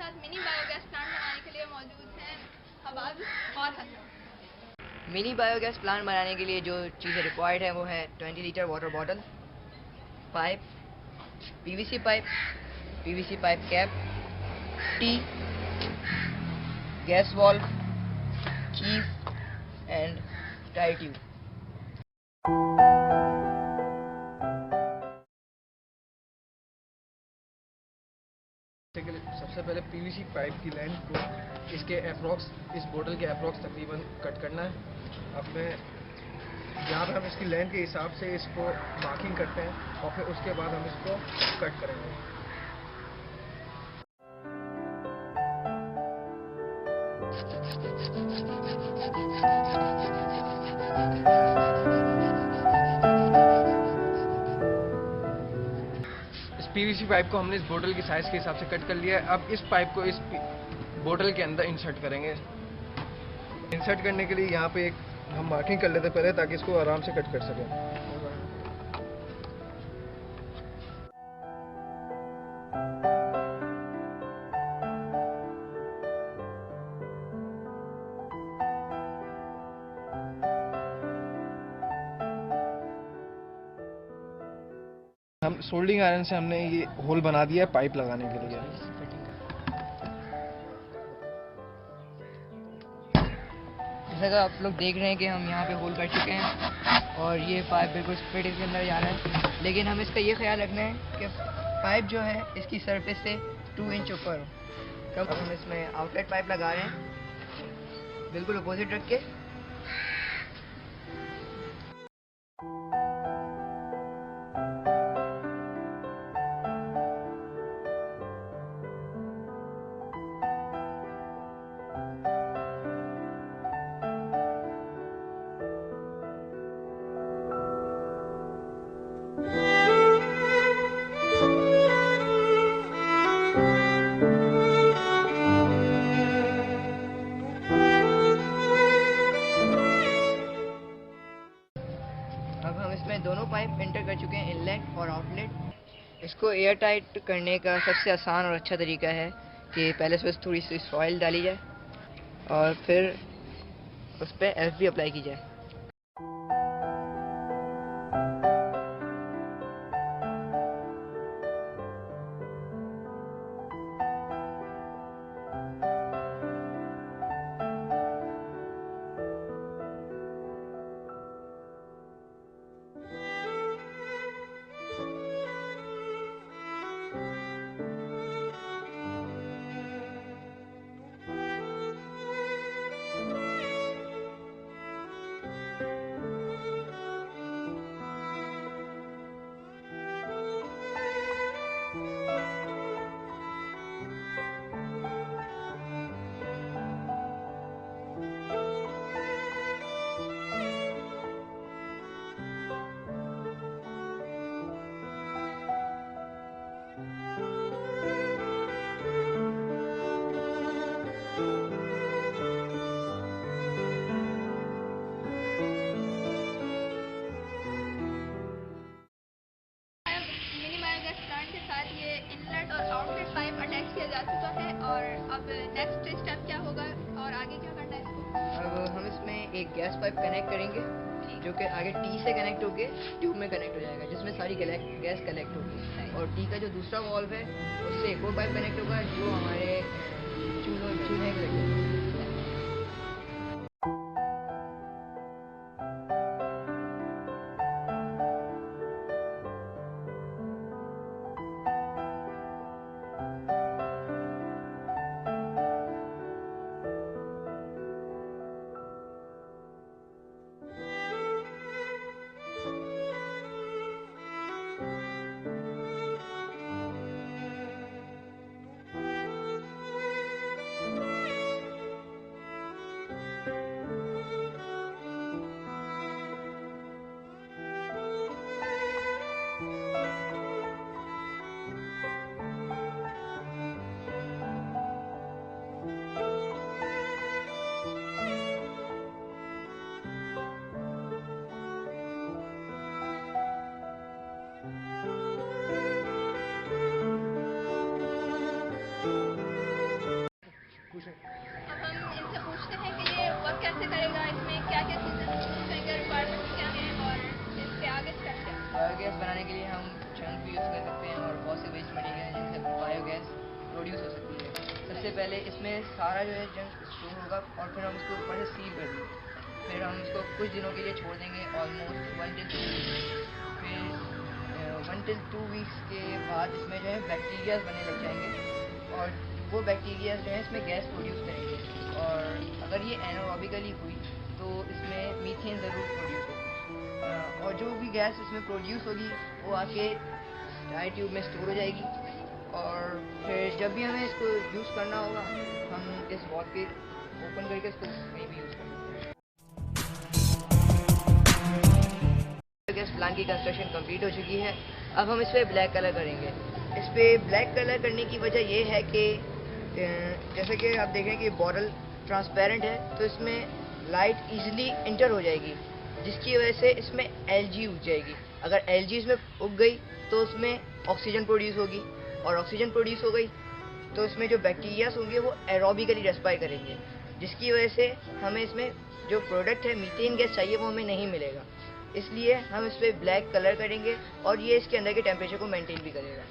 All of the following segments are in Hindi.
साथ मिनी बायोगैस प्लांट बनाने के लिए मौजूद हैं हबाब और हसन। मिनी बायोगैस प्लांट बनाने के लिए जो चीज़ें रिक्वायर्ड है वो है 20 litre water bottle, pipe, PVC pipe cap, T, gas valve, keys and tie tube. सबसे पहले पीवीसी पाइप की लेंथ को इसके अप्रॉक्स, इस बोतल के अप्रॉक्स तकरीबन कट करना है। अब मैं यहाँ पर हम इसकी लेंथ के हिसाब से इसको मार्किंग करते हैं और फिर उसके बाद हम इसको कट करेंगे। इस पीवीसी पाइप को हमने इस बोतल की साइज के हिसाब से कट कर लिया है। अब इस पाइप को इस बोतल के अंदर इंसर्ट करेंगे। इंसर्ट करने के लिए यहाँ पे एक हम मार्किंग कर लेते पहले, ताकि इसको आराम से कट कर सकें। हम सोल्डिंग आयरन से हमने ये होल बना दिया है पाइप लगाने के लिए। जैसा कि आप लोग देख रहे हैं कि हम यहाँ पे होल कर चुके हैं और ये पाइप बिल्कुल फिट इसके अंदर जा रहा है। लेकिन हमें इसका ये ख्याल रखना है कि पाइप जो है इसकी सरफेस से 2 इंच ऊपर हो। तब हम इसमें आउटलेट पाइप लगा रहे हैं बिल्कुल अपोजिट रख के। अब हम इसमें दोनों पाइप एंटर कर चुके हैं, इनलेट और आउटलेट। इसको एयर टाइट करने का सबसे आसान और अच्छा तरीका है कि पहले से थोड़ी सी सॉइल डाली जाए और फिर उस पर एफबी अप्लाई की जाए। इनलेट और आउटलेट पाइप अटैच किया जा चुका है और अब नेक्स्ट स्टेप क्या होगा और आगे क्या करना है इसको? अब हम इसमें एक गैस पाइप कनेक्ट करेंगे जो कि आगे टी से कनेक्ट होके ट्यूब में कनेक्ट हो जाएगा, जिसमें सारी गैस कलेक्ट होगी। और टी का जो दूसरा वॉल्व है उससे एक और पाइप कनेक्ट होगा जो हमारे चूल्हे के लगे। बायोगैस बनाने के लिए हम चंक भी यूज़ कर सकते हैं और बहुत से वेस्ट मटेरियल जिनसे बायोगैस प्रोड्यूस हो सकती है। सबसे पहले इसमें सारा जो है जंक स्टोर होगा और फिर हम इसको ऊपर से सील कर देंगे। फिर हम इसको कुछ दिनों के लिए छोड़ देंगे, ऑलमोस्ट 1 till 2 वीक्स। फिर 1 till 2 वीक्स के बाद इसमें जो है बैक्टीरियाज बनने लग जाएंगे और वो बैक्टीरियाज जो है इसमें गैस प्रोड्यूस करेंगे। और अगर ये एनारोबिकली हुई तो इसमें मीथेन ज़रूर प्रोड्यूस होगी और जो भी गैस इसमें प्रोड्यूस होगी वो आके टायर ट्यूब में स्टोर हो जाएगी और फिर जब भी हमें इसको यूज़ करना होगा हम इस वॉल के ओपन करके इसको कहीं भी यूज़ कर सकते हैं। गैस प्लांट की कंस्ट्रक्शन कंप्लीट हो चुकी है। अब हम इस पर ब्लैक कलर करेंगे। इस पर ब्लैक कलर करने की वजह ये है कि जैसे कि आप देखें कि बॉटल ट्रांसपेरेंट है तो इसमें लाइट इजीली इंटर हो जाएगी, जिसकी वजह से इसमें एलजी उग जाएगी। अगर एलजी इसमें उग गई तो उसमें ऑक्सीजन प्रोड्यूस होगी और ऑक्सीजन प्रोड्यूस हो गई तो इसमें जो बैक्टीरियाज होंगे वो एरोबिकली रेस्पायर करेंगे, जिसकी वजह से हमें इसमें जो प्रोडक्ट है मीथेन गैस चाहिए वो हमें नहीं मिलेगा। इसलिए हम इस पर ब्लैक कलर करेंगे और ये इसके अंदर के टेम्परेचर को मेंटेन भी करेगा।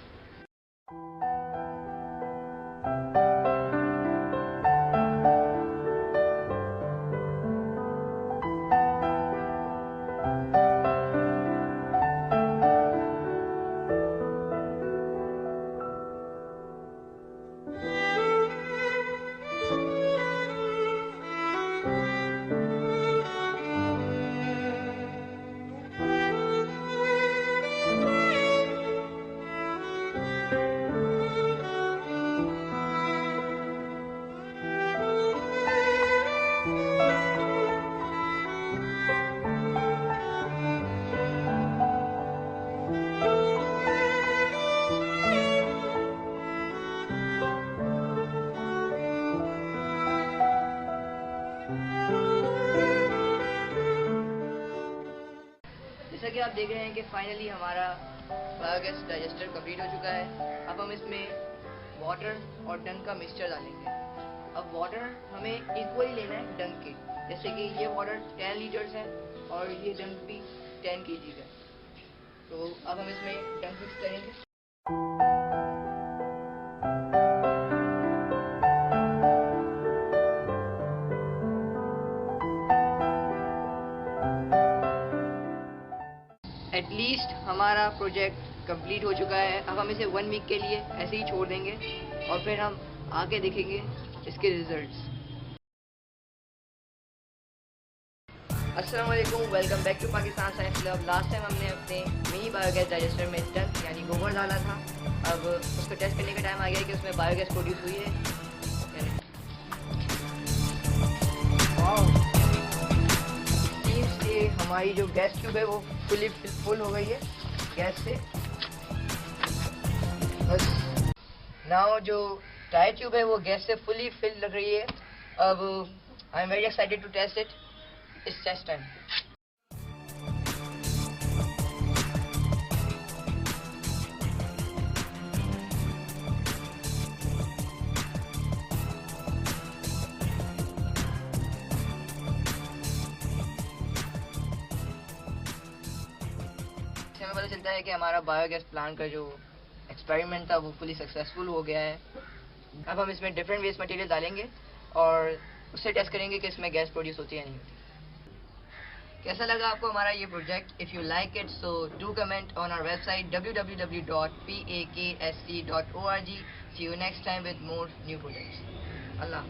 जैसा कि आप देख रहे हैं कि फाइनली हमारा बायोगैस डाइजेस्टर कंप्लीट हो चुका है। अब हम इसमें वाटर और डंक का मिक्सचर डालेंगे। अब वाटर हमें इक्वली लेना है डंक के, जैसे कि ये वाटर 10 लीटर्स है और ये डंक भी 10 kg है। तो अब हम इसमें डंक मिक्स करेंगे। एटलीस्ट हमारा प्रोजेक्ट कंप्लीट हो चुका है। अब हम इसे 1 वीक के लिए ऐसे ही छोड़ देंगे और फिर हम आगे देखेंगे इसके रिजल्ट्स। अस्सलाम वालेकुम, welcome back to Pakistan science club. Last time हमने अपने मिनी बायोगैस डाइजेस्टर में डंक यानी गोबर डाला था। अब उसको टेस्ट करने का टाइम आ गया कि उसमें बायोगैस प्रोड्यूस हुई है। हमारी जो गैस ट्यूब है वो फुल हो गई है गैस से। बस नाउ जो टायर ट्यूब है वो गैस से फुली फिल लग रही है। अब I am very excited to test it. It's test time. हमें पता चलता है कि हमारा बायोगैस प्लांट का जो एक्सपेरिमेंट था वो फुली सक्सेसफुल हो गया है। अब हम इसमें डिफरेंट वेस्ट मटेरियल डालेंगे और उससे टेस्ट करेंगे कि इसमें गैस प्रोड्यूस होती है या नहीं होती। कैसा लगा आपको हमारा ये project? If you like it so do comment on our website www.paksc.org। See you next time with more new projects. Allah.